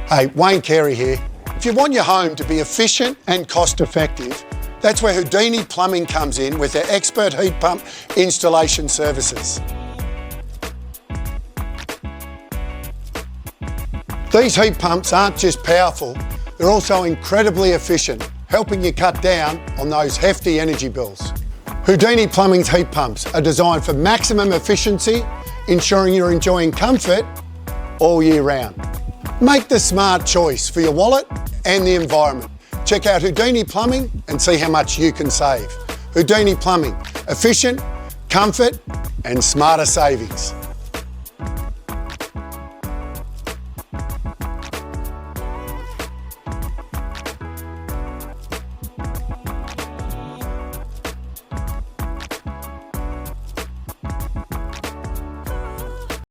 Hey, Wayne Carey here. If you want your home to be efficient and cost effective, that's where Houdini Plumbing comes in with their expert heat pump installation services. These heat pumps aren't just powerful, they're also incredibly efficient, helping you cut down on those hefty energy bills. Houdini Plumbing's heat pumps are designed for maximum efficiency, ensuring you're enjoying comfort all year round. Make the smart choice for your wallet and the environment. Check out Houdini Plumbing and see how much you can save. Houdini Plumbing, efficient, comfort and smarter savings.